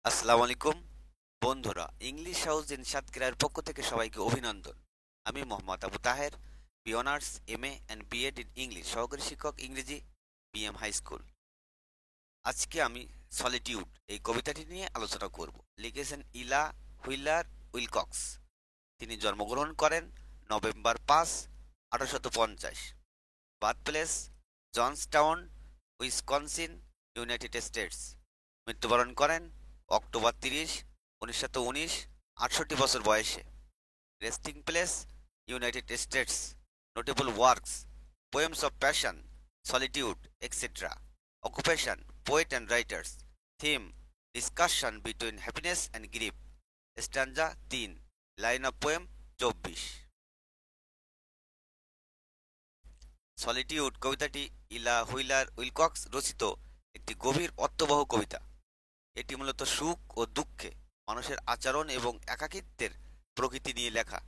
আসসালামু আলাইকুম বন্ধুরা, ইংলিশ হাউস ইন সাতক্ষীরার পক্ষ থেকে সবাইকে অভিনন্দন। আমি Mohammad Abu Taher, B honours, MA and BEd in English, সহকারী শিক্ষক ইংরেজি, বিএম হাই স্কুল। আজকে আমি সলিটিউড এই কবিতাটি নিয়ে আলোচনা করব। লিখেছেন ইলা হুইলার উইলকক্স। তিনি জন্মগ্রহণ করেন November 5, 1850। Birth place Johnstown, Wisconsin, United States. মৃত্যুবরণ করেন অক্টোবর 30, 1919, 68 বছর বয়সে। Resting place United States. Notable works: poems of passion, solitude, etcetera. Occupation: poet and writers. Theme: discussion between happiness and grief. Stanza 3, line of poem 24। Solitude কবিতাটি Ella wheeler Wilcox রচিত একটি গভীর অর্থবহ কবিতা। এটি মূলত সুখ ও দুঃখে মানুষের আচরণ এবং একাকিত্বের প্রকৃতি নিয়ে লেখা।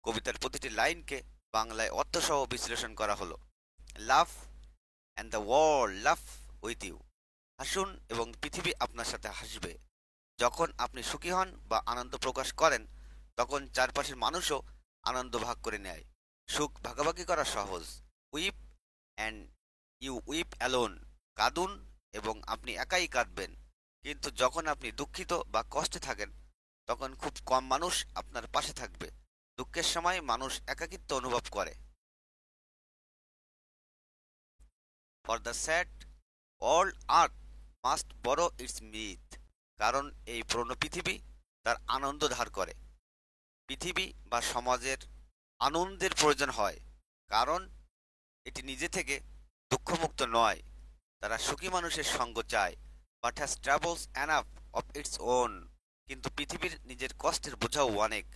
কবিতার প্রতিটি লাইনকে বাংলায় অর্থসহ বিশ্লেষণ করা হলো। Laugh and the world laugh with you. হাসুন এবং পৃথিবী আপনার সাথে হাসবে। যখন আপনি সুখী হন বা আনন্দ প্রকাশ করেন, তখন চারপাশের মানুষও আনন্দ ভাগ করে নেয়। সুখ ভাগাভাগি করা সহজ। Weep and you weep alone. কাঁদুন এবং আপনি একাই কাঁদবেন। কিন্তু যখন আপনি দুঃখিত বা কষ্টে থাকেন, তখন খুব কম মানুষ আপনার পাশে থাকবে। দুঃখের সময় মানুষ একাকিত্ব অনুভব করে। For the sad all earth must বড়ো ইটস মিথ। কারণ এই পুরনো পৃথিবী তার আনন্দ ধার করে। পৃথিবী বা সমাজের আনন্দের প্রয়োজন হয়, কারণ এটি নিজে থেকে দুঃখমুক্ত নয়। তারা সুখী মানুষের সঙ্গ চায়, but has travels enough of its own. কিন্তু পৃথিবীর নিজের কষ্টের বোঝাও অনেক।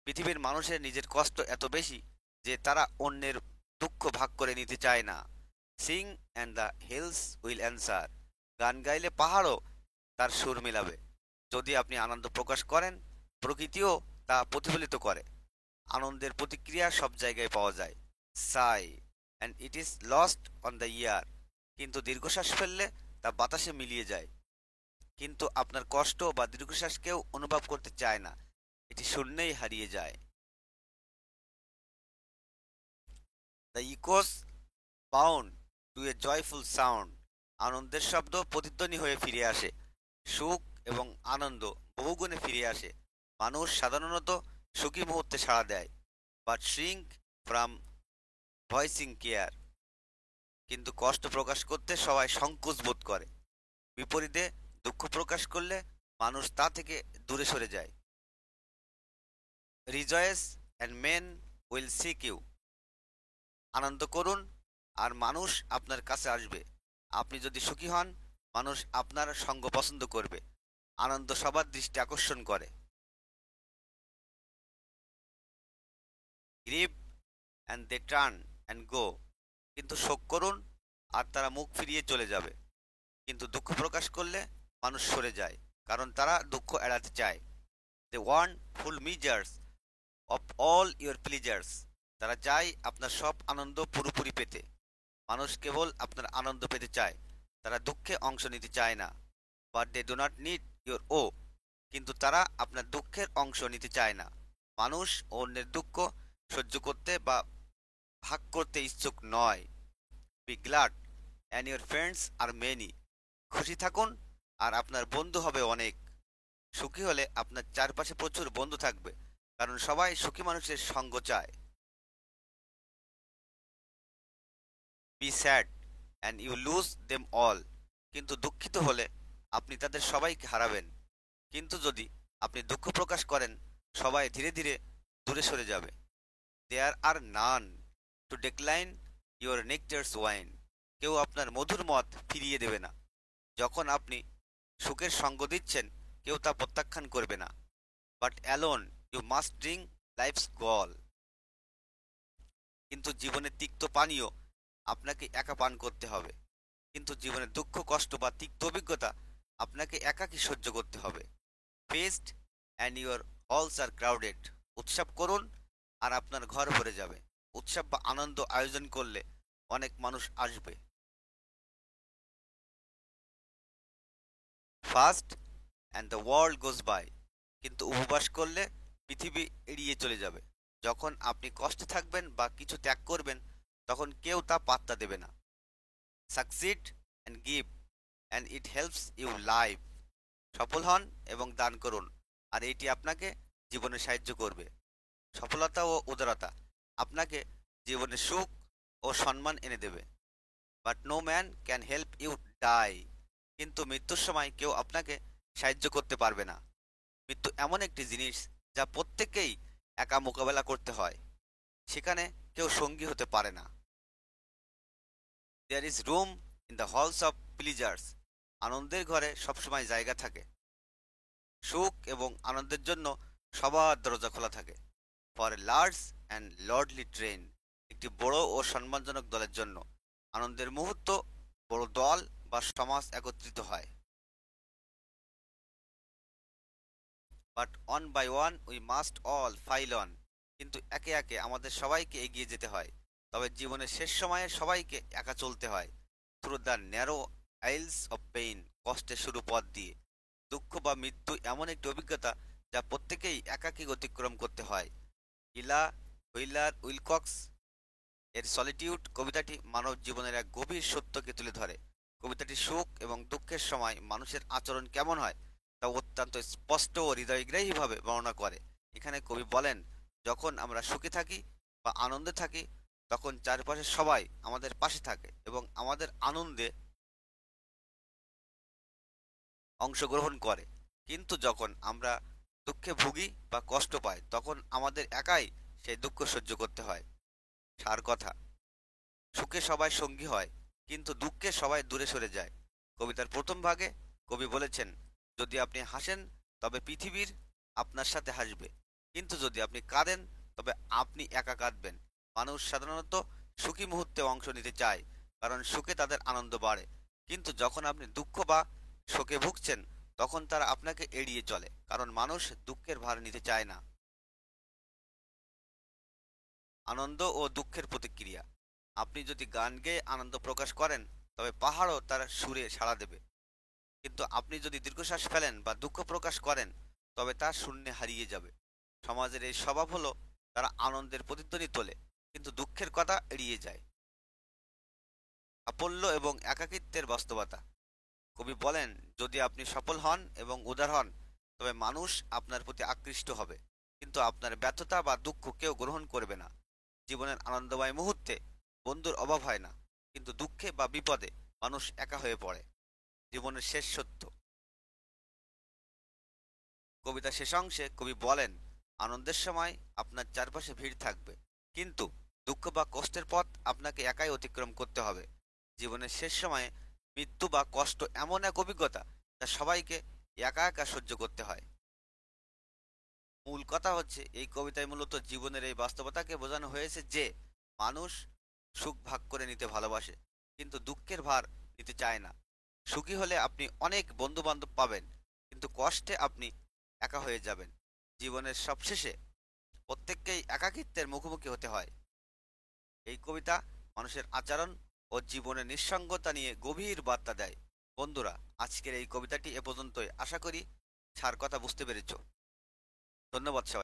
পৃথিবীর মানুষের নিজের কষ্ট এত বেশি যে তারা অন্যের দুঃখ ভাগ করে নিতে চায় না। Singh and the hills will answer. গান গাইলে পাহাড়ও তার সুর মিলাবে। যদি আপনি আনন্দ প্রকাশ করেন, প্রকৃতিও তা প্রতিফলিত করে। আনন্দের প্রতিক্রিয়া সব জায়গায় পাওয়া যায়। সাই and it is lost on the year. কিন্তু দীর্ঘশ্বাস ফেললে তা বাতাসে মিলিয়ে যায়। কিন্তু আপনার কষ্ট বা দীর্ঘশ্বাস কেউ অনুভব করতে চায় না, এটি শূন্যেই হারিয়ে যায়। The echoes bound to a joyful sound. আনন্দের শব্দ প্রতিধ্বনি হয়ে ফিরে আসে। সুখ এবং আনন্দ বহুগুণে ফিরে আসে। মানুষ সাধারণত সুখী মুহূর্তে সাড়া দেয়, but shrink from voicing care. কিন্তু কষ্ট প্রকাশ করতে সবাই সংকোচ বোধ করে। বিপরীতে দুঃখ প্রকাশ করলে মানুষ তা থেকে দূরে সরে যায়। Rejoice and men will seek you. আনন্দ করুন আর মানুষ আপনার কাছে আসবে। আপনি যদি সুখী হন, মানুষ আপনার সঙ্গ পছন্দ করবে। আনন্দ সবার দৃষ্টি আকর্ষণ করে। Grieve and they turn and go. কিন্তু শোক করুন আর তারা মুখ ফিরিয়ে চলে যাবে। কিন্তু দুঃখ প্রকাশ করলে মানুষ সরে যায়, কারণ তারা দুঃখ এড়াতে চায়। They want full measures of all your pleasures. তারা চায় আপনার সব আনন্দ পুরোপুরি পেতে। মানুষ কেবল আপনার আনন্দ পেতে চায়, তারা দুঃখে অংশ নিতে চায় না। But they do not need your woe. কিন্তু তারা আপনার দুঃখের অংশ নিতে চায় না। মানুষ অন্যের দুঃখ সহ্য করতে বা ভাগ করতে ইচ্ছুক নয়। Be glad and your friends are many. খুশি থাকুন আর আপনার বন্ধু হবে অনেক। সুখী হলে আপনার চারপাশে প্রচুর বন্ধু থাকবে, কারণ সবাই সুখী মানুষের সঙ্গ চায়। Be sad and you lose them all. কিন্তু দুঃখিত হলে আপনি তাদের সবাইকে হারাবেন। কিন্তু যদি আপনি দুঃখ প্রকাশ করেন, সবাই ধীরে ধীরে দূরে সরে যাবে। দেয়ার আর নান টু ডেক্লাইন ইউর নেকটার্স ওয়াইন। কেউ আপনার মধুর মত ফিরিয়ে দেবে না। যখন আপনি সুখের সঙ্গ দিচ্ছেন, কেউ তা প্রত্যাখ্যান করবে না। But alone you must drink life's gall. কিন্তু জীবনের তিক্ত পানীয় আপনাকে একা পান করতে হবে। কিন্তু জীবনের দুঃখ, কষ্ট বা তিক্ত অভিজ্ঞতা আপনাকে একাকী সহ্য করতে হবে। Feast and your halls are crowded. উৎসব করুন আর আপনার ঘর ভরে যাবে। উৎসব বা আনন্দ আয়োজন করলে অনেক মানুষ আসবে। Fast and the world goes by. কিন্তু উপবাস করলে পৃথিবী এড়িয়ে চলে যাবে। যখন আপনি কষ্টে থাকবেন বা কিছু ত্যাগ করবেন, তখন কেউ তা পাত্তা দেবে না। Succeed and give and it helps you live. সফল হন এবং দান করুন, আর এটি আপনাকে জীবনে সাহায্য করবে। সফলতা ও উদারতা আপনাকে জীবনে সুখ ও সম্মান এনে দেবে। But no man can help you die. কিন্তু মৃত্যুর সময় কেউ আপনাকে সাহায্য করতে পারবে না। মৃত্যু এমন একটি জিনিস যা প্রত্যেককেই একা মোকাবেলা করতে হয়। সেখানে কেউ সঙ্গী হতে পারে না। There is room in the halls of pleasures. আনন্দের ঘরে সবসময় জায়গা থাকে। সুখ এবং আনন্দের জন্য সবার দরজা খোলা থাকে। For a large and lordly train. একটি বড় ও সম্মানজনক দলের জন্য আনন্দের মুহূর্ত বড় দল বা সমাজ একত্রিত হয়। But one by one we must all file on. কিন্তু একে একে আমাদের সবাইকে এগিয়ে যেতে হয়। তবে জীবনের শেষ সময়ে সবাইকে একা চলতে হয়। Through the narrow আইলস of pain. কষ্টের শুরু পথ দিয়ে। দুঃখ বা মৃত্যু এমন একটি অভিজ্ঞতা যা প্রত্যেকেই একাকী অতিক্রম করতে হয়। ইলা হুইলার উইলকক্স এর সলিটিউড কবিতাটি মানব জীবনের এক গভীর সত্যকে তুলে ধরে। কবিতাটি সুখ এবং দুঃখের সময় মানুষের আচরণ কেমন হয় তা অত্যন্ত স্পষ্ট ও হৃদয়গ্রাহীভাবে বর্ণনা করে। এখানে কবি বলেন, যখন আমরা সুখে থাকি বা আনন্দে থাকি, তখন চারপাশে সবাই আমাদের পাশে থাকে এবং আমাদের আনন্দে অংশগ্রহণ করে। কিন্তু যখন আমরা দুঃখে ভুগি বা কষ্ট পাই, তখন আমাদের একাই সেই দুঃখ সহ্য করতে হয়। সার কথা, সুখে সবাই সঙ্গী হয়, কিন্তু দুঃখে সবাই দূরে সরে যায়। কবিতার প্রথম ভাগে কবি বলেছেন, যদি আপনি হাসেন তবে পৃথিবীর আপনার সাথে হাসবে, কিন্তু যদি আপনি কাঁদেন তবে আপনি একা কাঁদবেন। মানুষ সাধারণত সুখী মুহূর্তে অংশ নিতে চায়, কারণ সুখে তাদের আনন্দ বাড়ে। কিন্তু যখন আপনি দুঃখ বা শোকে ভুগছেন, তখন তারা আপনাকে এড়িয়ে চলে, কারণ মানুষ দুঃখের ভার নিতে চায় না। আনন্দ ও দুঃখের প্রতিক্রিয়া। আপনি যদি গান গেয়ে আনন্দ প্রকাশ করেন, তবে পাহাড়ও তার সুরে সাড়া দেবে। কিন্তু আপনি যদি দীর্ঘশ্বাস ফেলেন বা দুঃখ প্রকাশ করেন, তবে তা শূন্যে হারিয়ে যাবে। সমাজের এই স্বভাব হলো, তারা আনন্দের প্রতিধ্বনি তোলে, কিন্তু দুঃখের কথা এড়িয়ে যায়। সাফল্য এবং একাকিত্বের বাস্তবতা। কবি বলেন, যদি আপনি সফল হন এবং উদার হন, তবে মানুষ আপনার প্রতি আকৃষ্ট হবে, কিন্তু আপনার ব্যর্থতা বা দুঃখ কেউ গ্রহণ করবে না। জীবনের আনন্দময় মুহূর্তে বন্ধুর অভাব হয় না, কিন্তু দুঃখে বা বিপদে মানুষ একা হয়ে পড়ে। জীবনের শেষ সত্য। কবিতা শেষ অংশে কবি বলেন, আনন্দের সময় আপনার চারপাশে ভিড় থাকবে, কিন্তু দুঃখ বা কষ্টের পথ আপনাকে একাই অতিক্রম করতে হবে। জীবনের শেষ সময়ে মৃত্যু বা কষ্ট এমন এক অভিজ্ঞতা যা সবাইকে একা একা সহ্য করতে হয়। মূল কথা হচ্ছে, এই কবিতায় মূলত জীবনের এই বাস্তবতাকে বোঝানো হয়েছে যে মানুষ সুখ ভাগ করে নিতে ভালোবাসে, কিন্তু দুঃখের ভার নিতে চায় না। সুখী হলে আপনি অনেক বন্ধু বান্ধব পাবেন, কিন্তু কষ্টে আপনি একা হয়ে যাবেন। জীবনের সবশেষে প্রত্যেককেই একাকিত্বের মুখোমুখি হতে হয়। এই কবিতা মানুষের আচরণ ও জীবনের নিঃসঙ্গতা নিয়ে গভীর বার্তা দেয়। বন্ধুরা, আজকের এই কবিতাটি এ পর্যন্তই। আশা করি সার কথা বুঝতে পেরেছ। ধন্যবাদ সবাই।